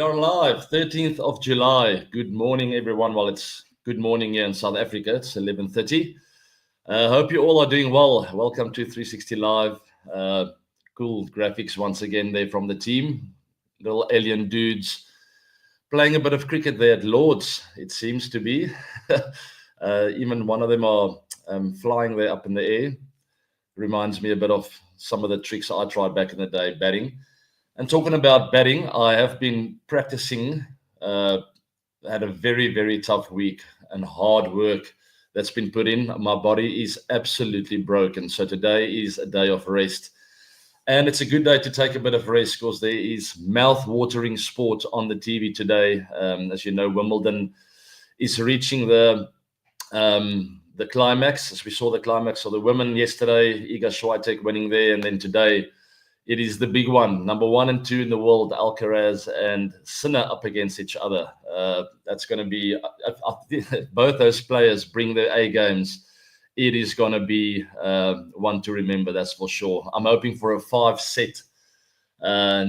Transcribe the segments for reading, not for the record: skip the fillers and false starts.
are live, 13th of July. Good morning, everyone. Well, it's good morning here in South Africa. It's 11:30. Hope you all are doing well. Welcome to 360 Live. Cool graphics once again there from the team. Little alien dudes playing a bit of cricket there at Lord's, it seems to be. Even one of them are flying there up in the air. Reminds me a bit of some of the tricks I tried back in the day, batting. And talking about batting, I have been practicing, had a very, very tough week and hard work that's been put in. My body is absolutely broken. So today is a day of rest. And it's a good day to take a bit of rest because there is mouth-watering sport on the TV today. As you know, Wimbledon is reaching the climax. As we saw the climax of the women yesterday, Iga Swiatek winning there. And then today, it is the big one. Number 1 and 2 in the world, Alcaraz and Sinner up against each other. That's going to be, both those players bring their A games. It is going to be one to remember, that's for sure. I'm hoping for a 5-set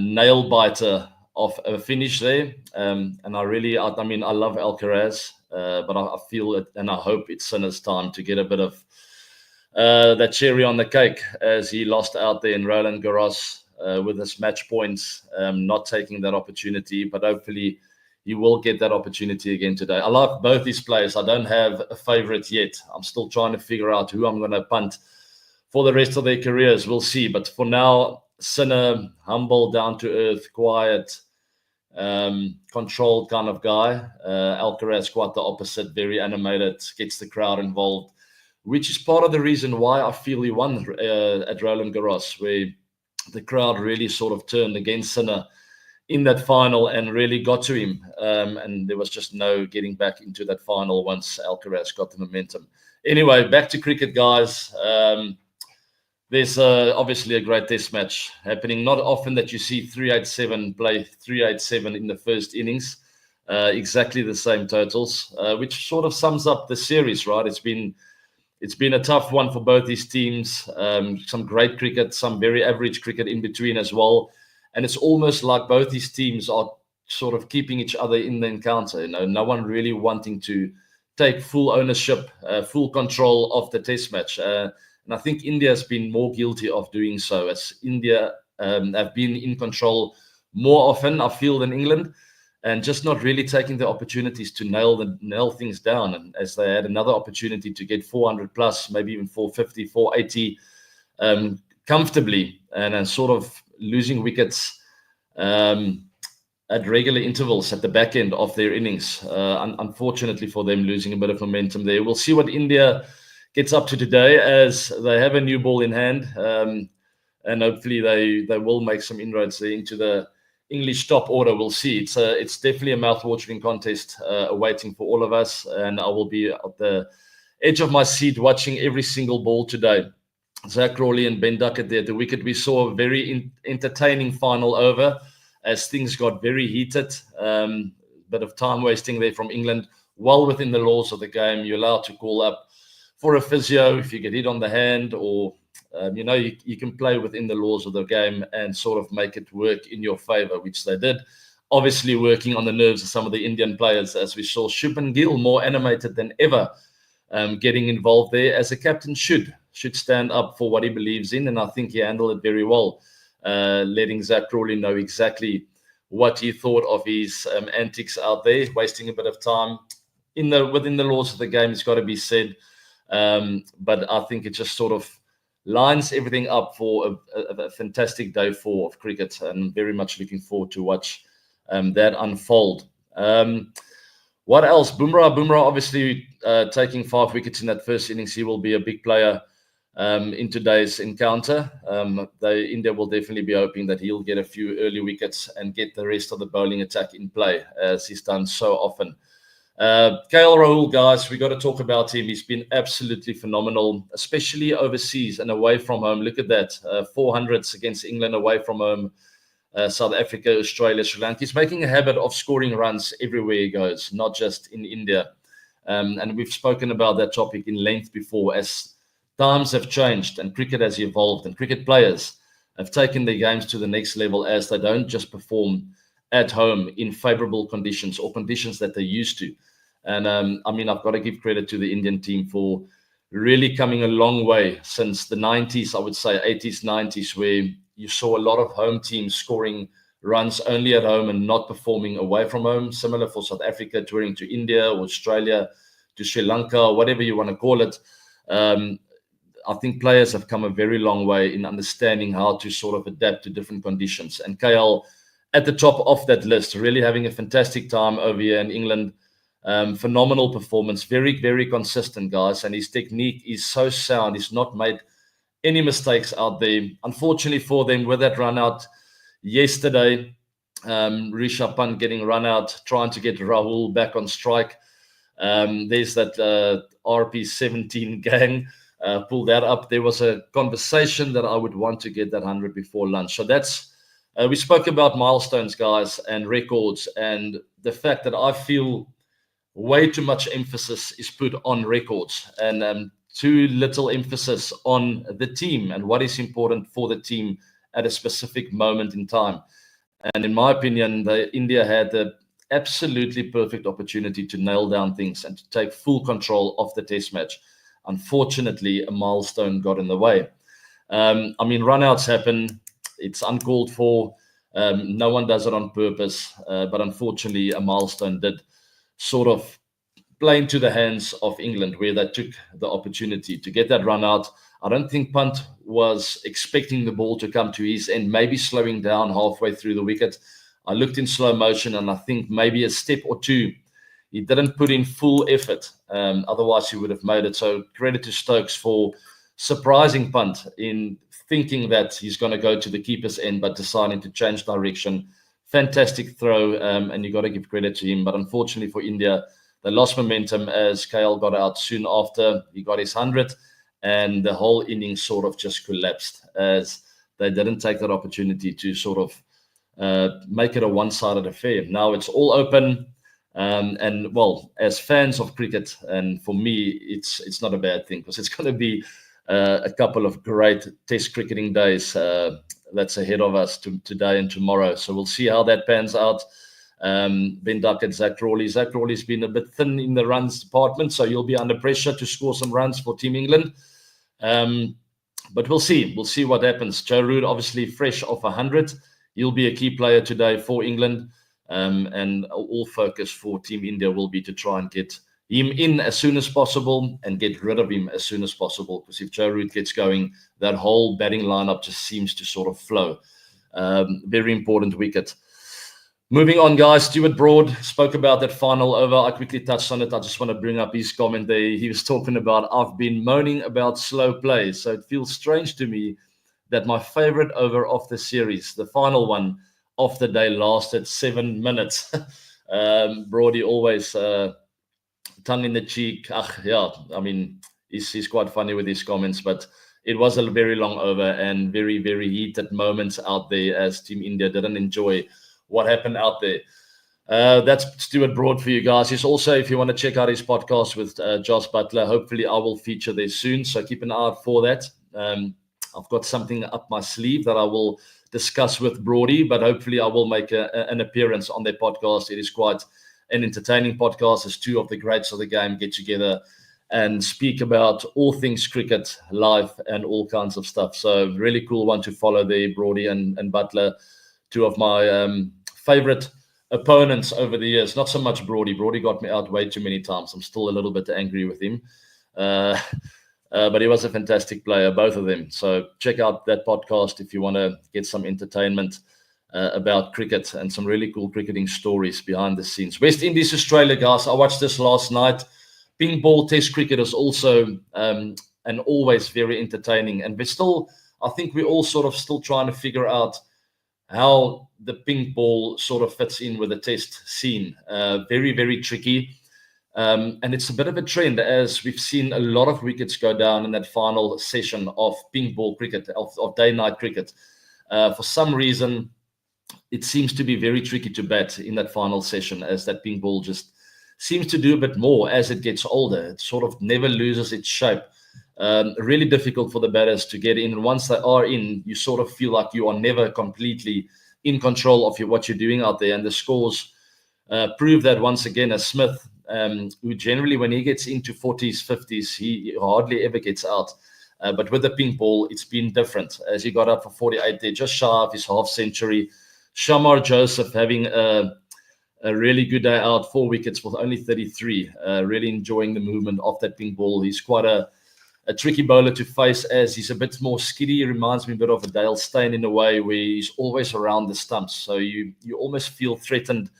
nail biter of a finish there. And I love Alcaraz, but I feel it and I hope it's Sinner's time to get a bit of that cherry on the cake as he lost out there in Roland Garros with his match points, not taking that opportunity, but hopefully he will get that opportunity again today. I love both these players. I don't have a favorite yet. I'm still trying to figure out who I'm going to punt for the rest of their careers. We'll see. But for now, Sinner, humble, down to earth, quiet, controlled kind of guy. Alcaraz, quite the opposite, very animated, gets the crowd involved, which is part of the reason why I feel he won at Roland Garros, where the crowd really sort of turned against Sinner in that final and really got to him. And there was just no getting back into that final once Alcaraz got the momentum. Anyway, back to cricket, guys. There's obviously a great test match happening. Not often that you see 387 play 387 in the first innings. Exactly the same totals, which sort of sums up the series, right? It's been a tough one for both these teams. Some great cricket, some very average cricket in between as well. And it's almost like both these teams are sort of keeping each other in the encounter. You know, no one really wanting to take full ownership, full control of the test match. And I think India has been more guilty of doing so, as India have been in control more often, I feel, than England, and just not really taking the opportunities to nail things down. And as they had another opportunity to get 400 plus, maybe even 450, 480 comfortably, and sort of losing wickets at regular intervals at the back end of their innings. Unfortunately for them, losing a bit of momentum there. We'll see what India gets up to today, as they have a new ball in hand, and hopefully they will make some inroads there into the English top order. We'll see. It's definitely a mouth-watering contest awaiting for all of us, and I will be at the edge of my seat watching every single ball today. Zach Crawley and Ben Duckett there at the wicket. We saw a very entertaining final over as things got very heated. Bit of time wasting there from England. Well within the laws of the game, you're allowed to call up for a physio if you get hit on the hand, or you can play within the laws of the game and sort of make it work in your favor, which they did. Obviously working on the nerves of some of the Indian players, as we saw Shubman Gill more animated than ever, getting involved there, as a captain should stand up for what he believes in. And I think he handled it very well, letting Zach Crawley know exactly what he thought of his antics out there, wasting a bit of time within the laws of the game. It's got to be said. But I think it just sort of lines everything up for a fantastic day 4 of cricket, and very much looking forward to watch that unfold. What else? Bumrah obviously taking 5 wickets in that first innings. He will be a big player in today's encounter. India will definitely be hoping that he'll get a few early wickets and get the rest of the bowling attack in play, as he's done so often. Rahul, guys, we got to talk about him. He's been absolutely phenomenal, especially overseas and away from home. Look at that, 400s against England away from home, South Africa, Australia, Sri Lanka. He's making a habit of scoring runs everywhere he goes, not just in India. And we've spoken about that topic in length before, as times have changed and cricket has evolved, and cricket players have taken their games to the next level, as they don't just perform at home in favorable conditions or conditions that they're used to. And I mean, I've got to give credit to the Indian team for really coming a long way since the 90s, I would say 80s, 90s, where you saw a lot of home teams scoring runs only at home and not performing away from home. Similar for South Africa, touring to India or Australia, to Sri Lanka, whatever you want to call it. I think players have come a very long way in understanding how to sort of adapt to different conditions. And KL at the top of that list, really having a fantastic time over here in England. Phenomenal performance, very, very consistent, guys. And his technique is so sound. He's not made any mistakes out there. Unfortunately for them, with that run out yesterday, Rishabh Pant getting run out, trying to get Rahul back on strike. There's that RP17 gang. Pull that up. There was a conversation that I would want to get that 100 before lunch. So that's, we spoke about milestones, guys, and records, and the fact that I feel way too much emphasis is put on records and too little emphasis on the team and what is important for the team at a specific moment in time. And in my opinion, India had the absolutely perfect opportunity to nail down things and to take full control of the test match. Unfortunately, a milestone got in the way. I mean, runouts happen. It's uncalled for. No one does it on purpose. But unfortunately, a milestone did sort of play into the hands of England, where they took the opportunity to get that run out. I don't think Pant was expecting the ball to come to his end, maybe slowing down halfway through the wicket. I looked in slow motion, and I think maybe a step or two, he didn't put in full effort. Otherwise, he would have made it. So credit to Stokes for surprising Pant in thinking that he's going to go to the keeper's end, but deciding to change direction. Fantastic throw, and you got to give credit to him. But unfortunately for India, they lost momentum as KL got out soon after. He got his 100, and the whole innings sort of just collapsed as they didn't take that opportunity to sort of make it a one-sided affair. Now it's all open. And well, as fans of cricket, and for me, it's not a bad thing, because it's going to be a couple of great test cricketing days that's ahead of us today and tomorrow. So we'll see how that pans out. Ben Duck and Zach Crawley. Zach Crawley's been a bit thin in the runs department, so you'll be under pressure to score some runs for Team England. But we'll see. We'll see what happens. Joe Root, obviously fresh off 100. He'll be a key player today for England. And all focus for Team India will be to try and get him in as soon as possible and get rid of him as soon as possible. Because if Joe Root gets going, that whole batting lineup just seems to sort of flow. Very important wicket. Moving on, guys. Stuart Broad spoke about that final over. I quickly touched on it. I just want to bring up his comment there. He was talking about, I've been moaning about slow play. So it feels strange to me that my favorite over of the series, the final one of the day, lasted 7 minutes. Brody always tongue in the cheek. Yeah, I mean, he's quite funny with his comments, but it was a very long over and very, very heated moments out there as Team India didn't enjoy what happened out there. That's Stuart Broad for you guys. He's also, if you want to check out his podcast with Josh Butler, hopefully I will feature there soon. So keep an eye out for that. I've got something up my sleeve that I will discuss with Brody, but hopefully I will make an appearance on their podcast. It is quite an entertaining podcast as two of the greats of the game get together and speak about all things cricket, life, and all kinds of stuff. So really cool one to follow there, Brody and Butler, two of my favorite opponents over the years. Not so much Brody. Brody got me out way too many times. I'm still a little bit angry with him. But he was a fantastic player, both of them. So check out that podcast if you want to get some entertainment about cricket and some really cool cricketing stories behind the scenes. West Indies, Australia, guys. I watched this last night. Pink ball test cricket is also and always very entertaining. And I think we're all sort of still trying to figure out how the pink ball sort of fits in with the test scene. Very, very tricky. And it's a bit of a trend, as we've seen a lot of wickets go down in that final session of pink ball cricket, of day-night cricket. For some reason, it seems to be very tricky to bat in that final session, as that pink ball just seems to do a bit more as it gets older. It sort of never loses its shape. Really difficult for the batters to get in. And once they are in, you sort of feel like you are never completely in control of what you're doing out there. And the scores prove that once again, as Smith, who generally, when he gets into 40s, 50s, he hardly ever gets out. But with the pink ball, it's been different. As he got up for 48 there, just shy of his half century. Shamar Joseph having a really good day out, 4 wickets with only 33. Really enjoying the movement of that pink ball. He's quite a tricky bowler to face, as he's a bit more skiddy. He reminds me a bit of a Dale Steyn in a way, where he's always around the stumps. So you almost feel threatened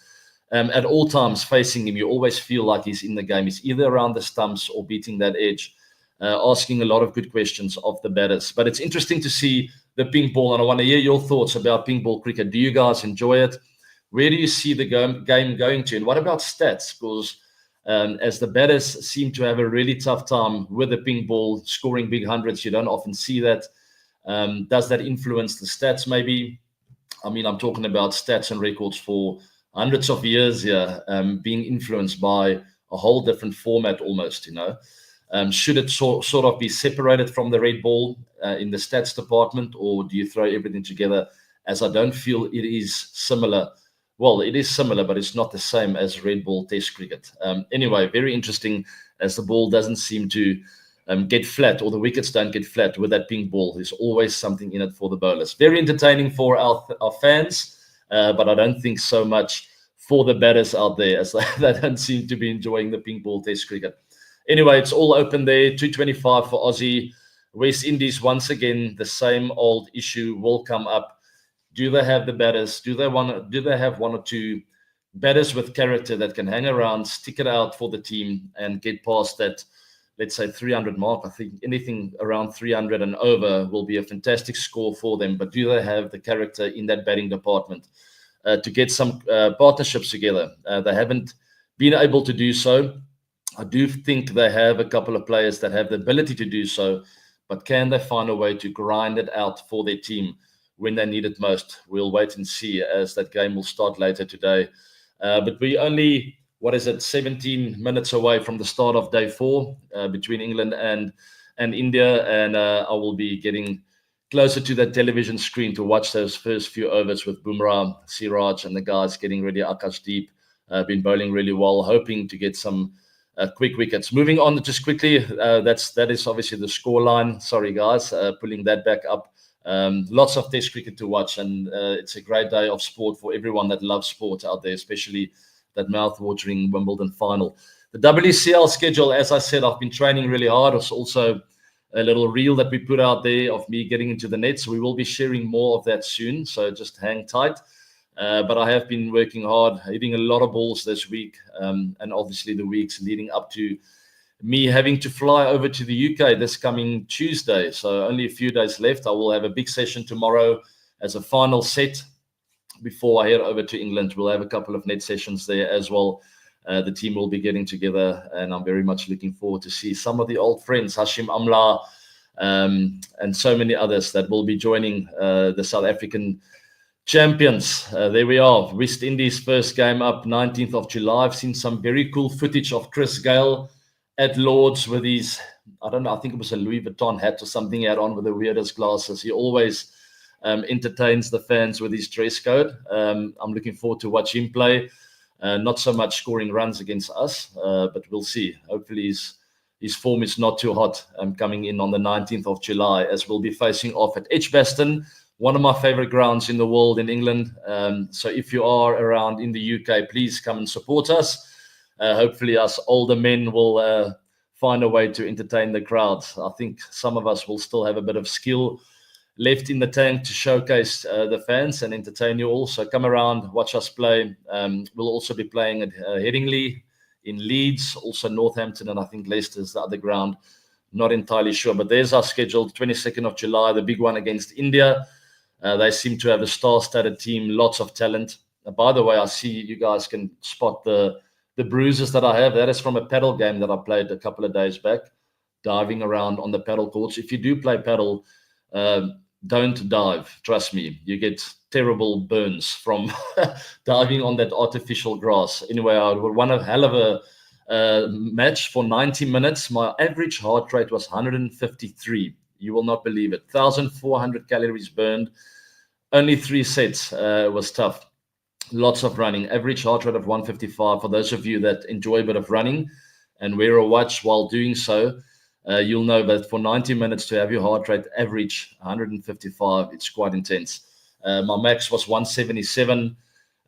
at all times facing him. You always feel like he's in the game. He's either around the stumps or beating that edge, asking a lot of good questions of the batters. But it's interesting to see the pink ball, and I want to hear your thoughts about pink ball cricket. Do you guys enjoy it? Where do you see the game going to? And what about stats? Because as the batters seem to have a really tough time with the pink ball, scoring big hundreds, you don't often see that. Does that influence the stats maybe? I mean, I'm talking about stats and records for hundreds of years here, being influenced by a whole different format almost, Should it sort of be separated from the red ball in the stats department, or do you throw everything together? As I don't feel it is similar. Well, it is similar, but it's not the same as red ball test cricket. Anyway, very interesting, as the ball doesn't seem to get flat, or the wickets don't get flat with that pink ball. There's always something in it for the bowlers. Very entertaining for our fans, but I don't think so much for the batters out there, as they don't seem to be enjoying the pink ball test cricket. Anyway, it's all open there. 225 for Aussie. West Indies, once again, the same old issue will come up. Do they have the batters? Do they have one or two batters with character that can hang around, stick it out for the team, and get past that, let's say, 300 mark? I think anything around 300 and over will be a fantastic score for them. But do they have the character in that batting department to get some partnerships together? They haven't been able to do so. I do think they have a couple of players that have the ability to do so, but can they find a way to grind it out for their team when they need it most? We'll wait and see, as that game will start later today. But we only, 17 minutes away from the start of day 4 between England and India, and I will be getting closer to that television screen to watch those first few overs with Bumrah, Siraj, and the guys getting ready. Akashdeep been bowling really well, hoping to get some quick wickets. Moving on just quickly, that is obviously the scoreline. Sorry, guys, pulling that back up. Lots of test cricket to watch, and it's a great day of sport for everyone that loves sport out there, especially that mouth-watering Wimbledon final. The WCL schedule, as I said, I've been training really hard. It's also a little reel that we put out there of me getting into the nets. We will be sharing more of that soon, so just hang tight. But I have been working hard, hitting a lot of balls this week, and obviously the weeks leading up to me having to fly over to the UK this coming Tuesday. So only a few days left. I will have a big session tomorrow as a final set before I head over to England. We'll have a couple of net sessions there as well. The team will be getting together, and I'm very much looking forward to see some of the old friends, Hashim Amla, and so many others that will be joining the South African champions. There we are. West Indies first game up, 19th of July. I've seen some very cool footage of Chris Gayle at Lord's with his, I don't know, I think it was a Louis Vuitton hat or something he had on with the weirdest glasses. He always entertains the fans with his dress code. I'm looking forward to watch him play. Not so much scoring runs against us, but we'll see. Hopefully his form is not too hot coming in on the 19th of July, as we'll be facing off at Edgbaston, one of my favorite grounds in the world in England. So if you are around in the UK, please come and support us. Hopefully us older men will find a way to entertain the crowds. I think some of us will still have a bit of skill left in the tank to showcase the fans and entertain you all. So come around, watch us play. We'll also be playing at Headingley in Leeds, also Northampton, and I think Leicester's the other ground. Not entirely sure, but there's our schedule. 22nd of July, the big one against India. They seem to have a star-studded team, lots of talent. By the way, I see you guys can spot the bruises that I have. That is from a paddle game that I played a couple of days back, diving around on the paddle courts. If you do play paddle, don't dive. Trust me, you get terrible burns from diving on that artificial grass. Anyway, I won a hell of a match for 90 minutes. My average heart rate was 153. You will not believe it. 1,400 calories burned. only 3 sets. It was tough. Lots of running. Average heart rate of 155. For those of you that enjoy a bit of running and wear a watch while doing so, you'll know that for 90 minutes to have your heart rate average 155, it's quite intense. My max was 177.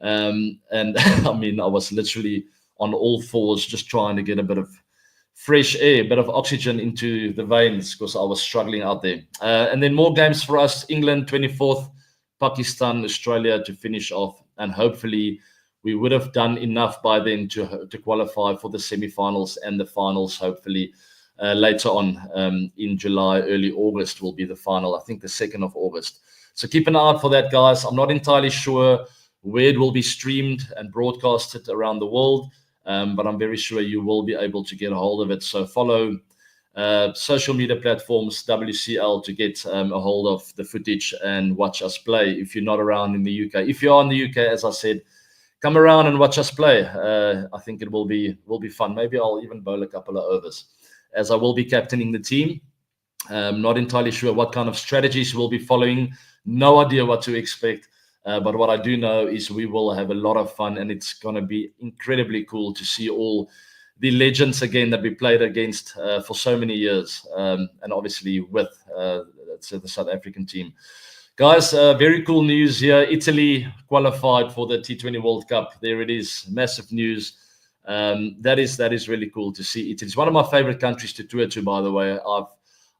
And I mean, I was literally on all fours just trying to get a bit of fresh air, a bit of oxygen into the veins because I was struggling out there. And then more games for us: England 24th, Pakistan, Australia to finish off. And hopefully we would have done enough by then to qualify for the semi-finals and the finals. Hopefully later on in July, early August will be the final. I think the 2nd of August. So keep an eye out for that, guys. I'm not entirely sure where it will be streamed and broadcasted around the world, but I'm very sure you will be able to get a hold of it. So follow social media platforms, WCL, to get a hold of the footage and watch us play if you're not around in the UK. If you are in the UK, as I said, come around and watch us play. I think it will be fun. Maybe I'll even bowl a couple of overs, as I will be captaining the team. Not entirely sure what kind of strategies we'll be following. No idea what to expect. But what I do know is we will have a lot of fun, and it's going to be incredibly cool to see all the legends again that we played against for so many years, and obviously with the South African team. Guys, very cool news here. Italy qualified for the T20 World Cup. There it is. Massive news. That is really cool to see. It's one of my favorite countries to tour to, by the way.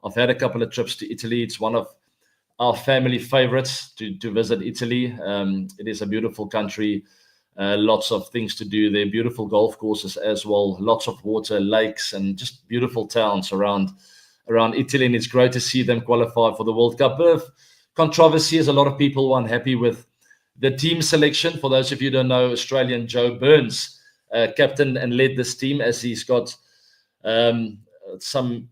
I've had a couple of trips to Italy. It's one of our family favorites to visit Italy. It is a beautiful country. Lots of things to do there. Beautiful golf courses as well. Lots of water, lakes, and just beautiful towns around Italy. And it's great to see them qualify for the World Cup. Controversy, as a lot of people were unhappy with the team selection. For those of you who don't know, Australian Joe Burns captained and led this team, as he's got some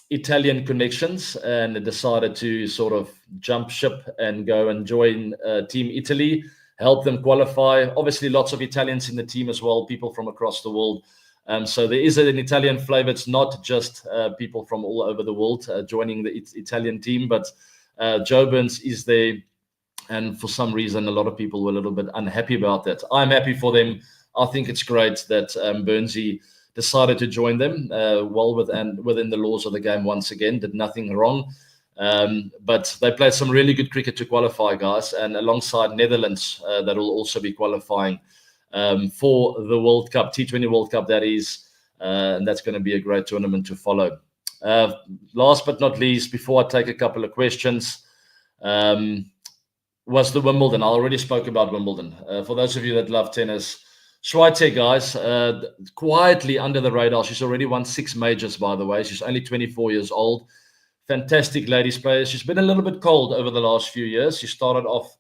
Italian connections, and decided to sort of jump ship and go and join Team Italy, help them qualify. Obviously, lots of Italians in the team as well, people from across the world. So there is an Italian flavor. It's not just people from all over the world joining the Italian team, but Joe Burns is there. And for some reason, a lot of people were a little bit unhappy about that. I'm happy for them. I think it's great that Burnsy decided to join them well within the laws of the game once again, did nothing wrong. But they played some really good cricket to qualify, guys, and alongside Netherlands that will also be qualifying for the World Cup, T20 World Cup, that is. And that's going to be a great tournament to follow. Last but not least, before I take a couple of questions, was the Wimbledon. I already spoke about Wimbledon. For those of you that love tennis, Schweitzer, guys, quietly under the radar. She's already won 6 majors, by the way. She's only 24 years old. Fantastic ladies player. She's been a little bit cold over the last few years. She started off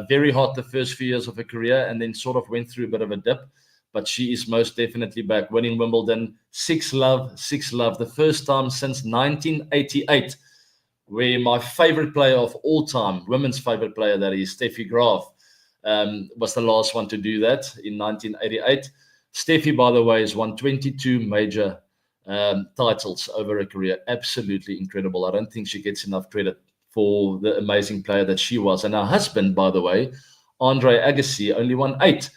very hot the first few years of her career and then sort of went through a bit of a dip. But she is most definitely back, winning Wimbledon. 6-love, 6-love. The first time since 1988, where my favorite player of all time, women's favorite player, that is Steffi Graf, was the last one to do that in 1988. Steffi, by the way, has won 22 major titles over her career. Absolutely incredible. I don't think she gets enough credit for the amazing player that she was. And her husband, by the way, Andre Agassi, only won 8.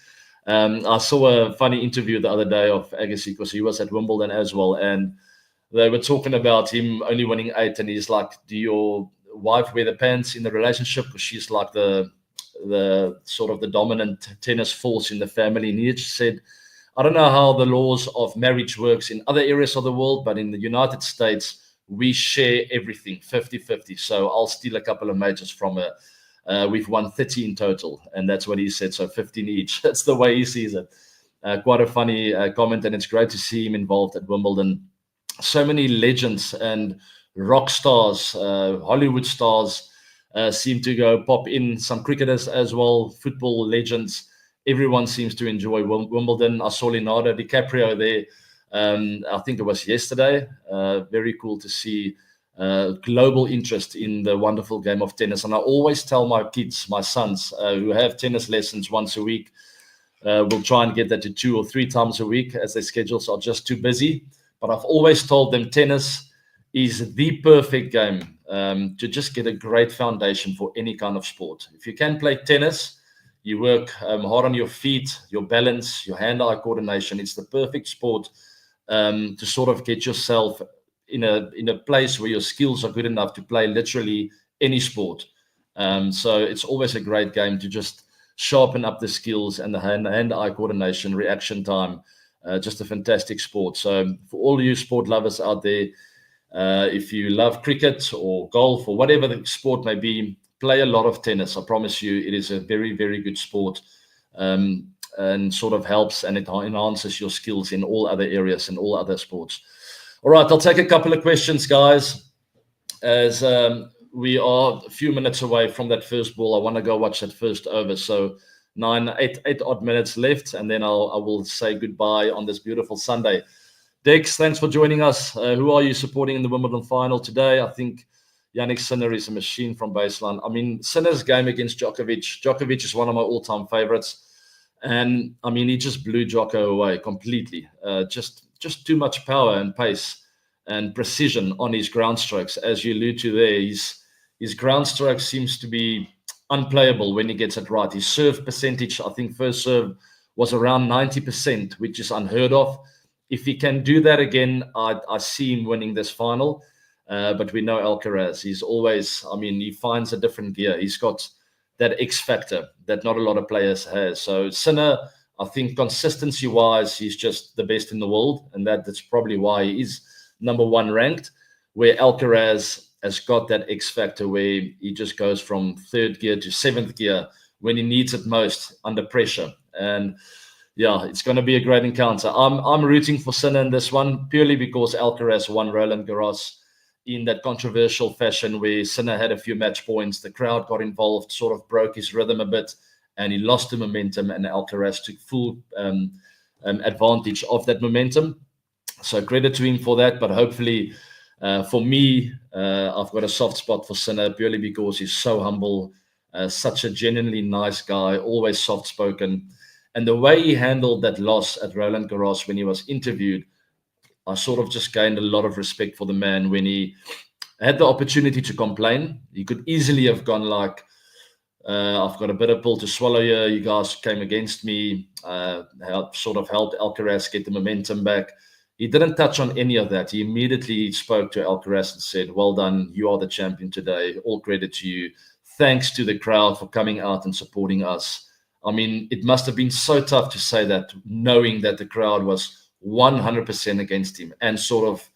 I saw a funny interview the other day of Agassi because he was at Wimbledon as well, and they were talking about him only winning 8, and he's like, do your wife wear the pants in the relationship? Because she's like the sort of the dominant tennis force in the family. And he just said, I don't know how the laws of marriage works in other areas of the world, but in the United States, we share everything 50-50. So I'll steal a couple of majors from her. We've won 30 in total, and that's what he said. So 15 each. That's the way he sees it. Quite a funny comment, and it's great to see him involved at Wimbledon. So many legends and rock stars, Hollywood stars seem to go pop in. Some cricketers as well, football legends. Everyone seems to enjoy Wimbledon. I saw Leonardo DiCaprio there. I think it was yesterday. Very cool to see global interest in the wonderful game of tennis. And I always tell my kids, my sons, who have tennis lessons once a week, we'll try and get that to 2 or 3 times a week as their schedules are just too busy. But I've always told them tennis is the perfect game to just get a great foundation for any kind of sport. If you can play tennis, you work hard on your feet, your balance, your hand-eye coordination. It's the perfect sport to sort of get yourself in a place where your skills are good enough to play literally any sport. So it's always a great game to just sharpen up the skills and the hand-eye coordination, reaction time. Just a fantastic sport. So for all you sport lovers out there, if you love cricket or golf or whatever the sport may be, play a lot of tennis. I promise you, it is a very, very good sport, and sort of helps and it enhances your skills in all other areas and all other sports. All right, I'll take a couple of questions, guys, as we are a few minutes away from that first ball. I want to go watch that first over. So eight odd minutes left, and then I will say goodbye on this beautiful Sunday. Dex, thanks for joining us. Who are you supporting in the Wimbledon final today? I think Yannick Sinner is a machine from baseline. I mean, Sinner's game against Djokovic. Djokovic is one of my all-time favorites. And, I mean, he just blew Djoko away completely. Just too much power and pace and precision on his ground strokes. As you allude to there, his ground stroke seems to be unplayable when he gets it right. His serve percentage, I think first serve was around 90%, which is unheard of. If he can do that again, I see him winning this final. But we know Alcaraz, he's always, I mean, he finds a different gear. He's got that X factor that not a lot of players has. So Sinner, I think consistency-wise, he's just the best in the world. And that's probably why he is number one ranked, where Alcaraz has got that X factor where he just goes from third gear to seventh gear when he needs it most under pressure. And yeah, it's going to be a great encounter. I'm rooting for Sinner in this one purely because Alcaraz won Roland Garros in that controversial fashion where Sinner had a few match points. The crowd got involved, sort of broke his rhythm a bit, and he lost the momentum, and Alcaraz took full advantage of that momentum. So credit to him for that. But hopefully, for me, I've got a soft spot for Sinner purely because he's so humble, such a genuinely nice guy, always soft-spoken. And the way he handled that loss at Roland Garros when he was interviewed, I sort of just gained a lot of respect for the man. When he had the opportunity to complain, he could easily have gone like, I've got a bitter pill to swallow here. You guys came against me, sort of helped Alcaraz get the momentum back. He didn't touch on any of that. He immediately spoke to Alcaraz and said, well done, you are the champion today. All credit to you. Thanks to the crowd for coming out and supporting us. I mean, it must have been so tough to say that, knowing that the crowd was 100% against him and sort of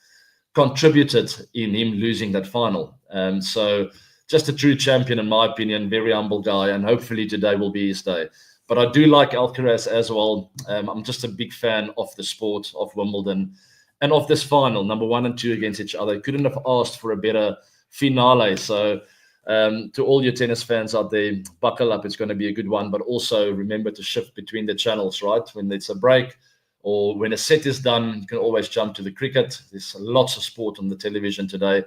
contributed in him losing that final. So just a true champion, in my opinion, very humble guy, and hopefully today will be his day. But I do like Alcaraz as well. I'm just a big fan of the sport of Wimbledon and of this final, number 1 and 2 against each other. Couldn't have asked for a better finale. So to all your tennis fans out there, buckle up. It's going to be a good one. But also remember to shift between the channels, right? When it's a break or when a set is done, you can always jump to the cricket. There's lots of sport on the television today.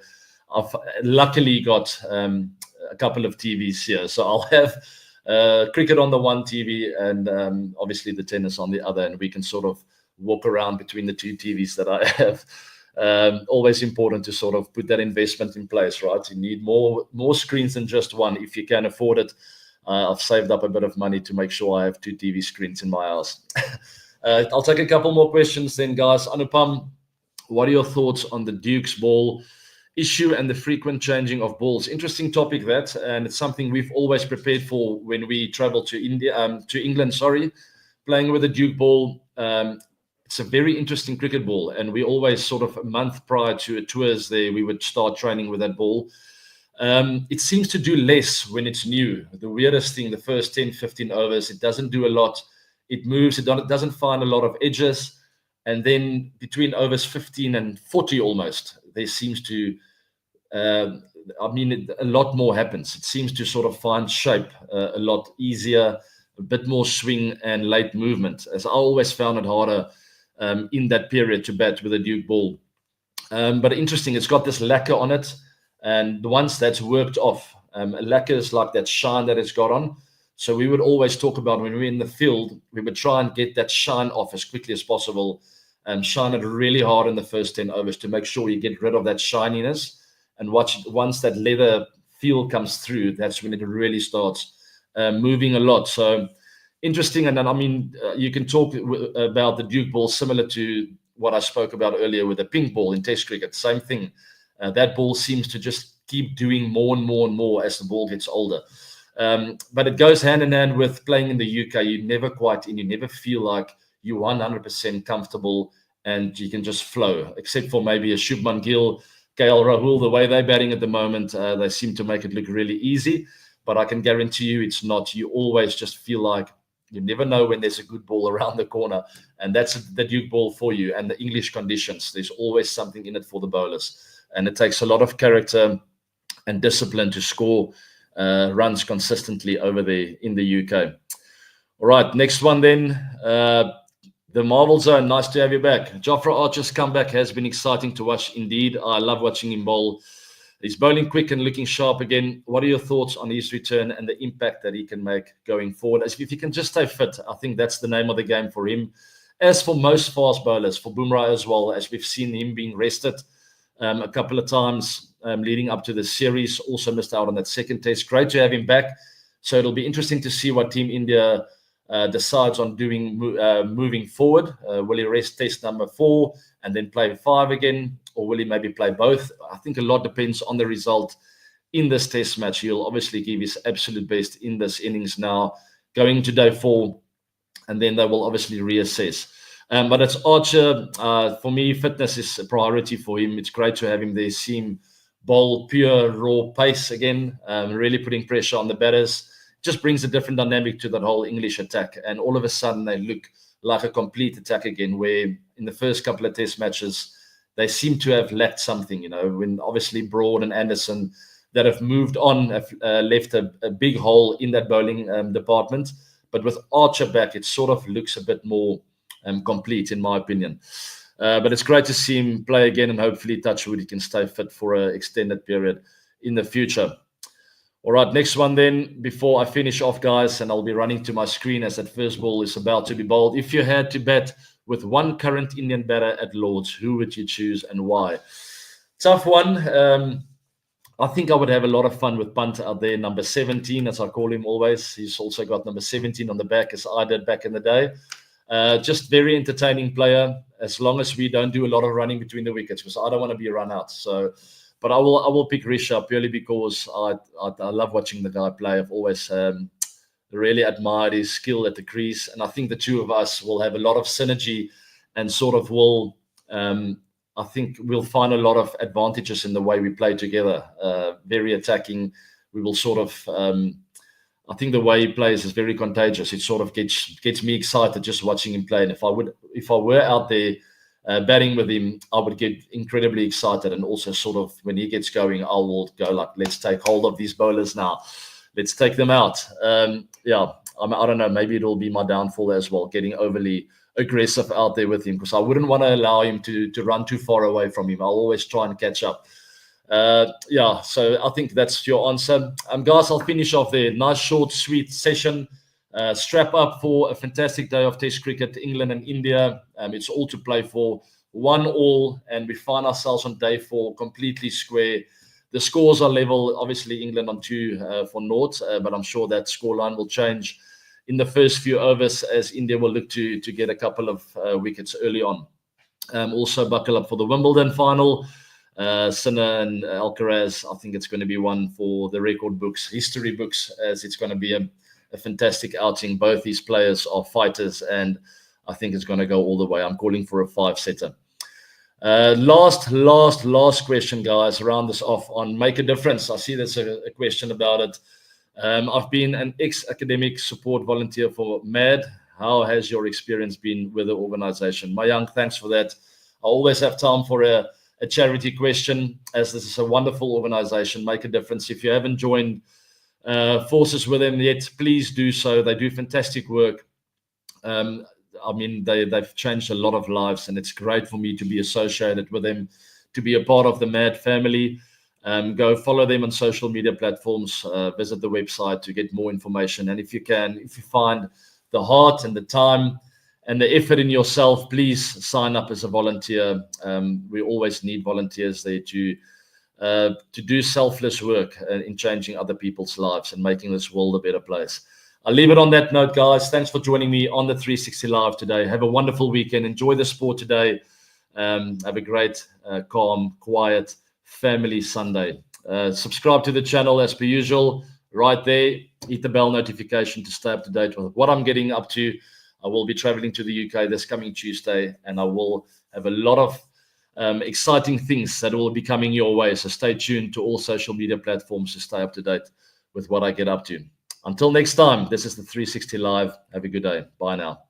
I've luckily got a couple of TVs here. So I'll have cricket on the one TV and obviously the tennis on the other. And we can sort of walk around between the two TVs that I have. Always important to sort of put that investment in place, right? You need more screens than just one if you can afford it. I've saved up a bit of money to make sure I have 2 TV screens in my house. I'll take a couple more questions then, guys. Anupam, what are your thoughts on the Duke's ball issue and the frequent changing of balls? Interesting topic that, and it's something we've always prepared for when we travel to England, playing with the Duke ball. It's a very interesting cricket ball, and we always sort of a month prior to tours there, we would start training with that ball. It seems to do less when it's new. The weirdest thing, the first 10, 15 overs, it doesn't do a lot. It moves, it doesn't find a lot of edges. And then between overs 15 and 40 almost, there seems to, a lot more happens. It seems to sort of find shape a lot easier, a bit more swing and late movement, as I always found it harder in that period to bat with a Duke ball. But interesting, it's got this lacquer on it, and once that's worked off, lacquer is like that shine that it's got on. So we would always talk about when we're in the field, we would try and get that shine off as quickly as possible and shine it really hard in the first 10 overs to make sure you get rid of that shininess and watch it. Once that leather feel comes through, that's when it really starts moving a lot. So interesting. And then, I mean, you can talk about the Duke ball similar to what I spoke about earlier with the pink ball in Test cricket. Same thing. That ball seems to just keep doing more and more and more as the ball gets older. But it goes hand in hand with playing in the UK. You never feel like you're 100% comfortable and you can just flow, except for maybe a Shubman Gill, KL Rahul. The way they're batting at the moment, they seem to make it look really easy. But I can guarantee you it's not. You always just feel like you never know when there's a good ball around the corner. And that's the Duke ball for you. And the English conditions, there's always something in it for the bowlers. And it takes a lot of character and discipline to score runs consistently over there in the UK. All right, next one then. The Marvel Zone, nice to have you back. Jofra Archer's comeback has been exciting to watch indeed. I love watching him bowl. He's bowling quick and looking sharp again. What are your thoughts on his return and the impact that he can make going forward? As if he can just stay fit, I think that's the name of the game for him. As for most fast bowlers, for Bumrah as well, as we've seen him being rested a couple of times leading up to the series, also missed out on that second test. Great to have him back. So it'll be interesting to see what Team India decides on doing moving forward. Will he rest test number 4 and then play 5 again? Or will he maybe play both? I think a lot depends on the result in this test match. He'll obviously give his absolute best in this innings now, going to day 4, and then they will obviously reassess. But it's Archer. For me, fitness is a priority for him. It's great to have him there, see him bowl pure, raw pace again, really putting pressure on the batters. Just brings a different dynamic to that whole English attack. And all of a sudden, they look like a complete attack again, where in the first couple of test matches, they seem to have lacked something, when obviously Broad and Anderson that have moved on have left a big hole in that bowling department. But with Archer back, it sort of looks a bit more complete, in my opinion. But it's great to see him play again, and hopefully, touch wood, he can stay fit for an extended period in the future. All right, next one then, before I finish off, guys, and I'll be running to my screen as that first ball is about to be bowled. If you had to bet with one current Indian batter at Lord's, who would you choose and why? Tough one. I think I would have a lot of fun with Pant out there, number 17, as I call him always. He's also got number 17 on the back, as I did back in the day. Just very entertaining player, as long as we don't do a lot of running between the wickets, because I don't want to be run out. But I will pick Rishabh purely because I love watching the guy play. I've always really admired his skill at the crease, and I think the two of us will have a lot of synergy, and sort of will. I think we'll find a lot of advantages in the way we play together. Very attacking. We will sort of. I think the way he plays is very contagious. It sort of gets me excited just watching him play. And if I were out there batting with him, I would get incredibly excited. And also sort of when he gets going, I will go like, let's take hold of these bowlers now. Let's take them out. I don't know. Maybe it'll be my downfall as well, getting overly aggressive out there with him, because I wouldn't want to allow him to run too far away from him. I'll always try and catch up. So I think that's your answer. Guys, I'll finish off there. Nice, short, sweet session. Strap up for a fantastic day of Test cricket, England and India. It's all to play for. 1-1, and we find ourselves on day 4 completely square. The scores are level. Obviously, England on 2 for naught, but I'm sure that scoreline will change in the first few overs as India will look to get a couple of wickets early on. Also, buckle up for the Wimbledon final. Sinner and Alcaraz, I think it's going to be one for the record books, history books, as it's going to be a fantastic outing. Both these players are fighters, and I think it's going to go all the way. I'm calling for a 5-setter. Last question, guys. Round this off on make a difference. I see there's a question about it. I've been an ex-academic support volunteer for MAD. How has your experience been with the organization? Mayank, thanks for that. I always have time for a charity question, as this is a wonderful organization. Make a difference. If you haven't joined forces with them yet, please do so. They do fantastic work. They've changed a lot of lives, and it's great for me to be associated with them, to be a part of the MAD family. Go follow them on social media platforms, visit the website to get more information. And if you find the heart and the time and the effort in yourself, please sign up as a volunteer. We always need volunteers there to to do selfless work in changing other people's lives and making this world a better place. I'll leave it on that note, guys. Thanks for joining me on the 360 Live today. Have a wonderful weekend. Enjoy the sport today. Have a great, calm, quiet family Sunday. Subscribe to the channel as per usual. Right there, hit the bell notification to stay up to date with what I'm getting up to. I will be traveling to the UK this coming Tuesday, and I will have a lot of exciting things that will be coming your way. So stay tuned to all social media platforms to stay up to date with what I get up to. Until next time, this is the 360 Live. Have a good day. Bye now.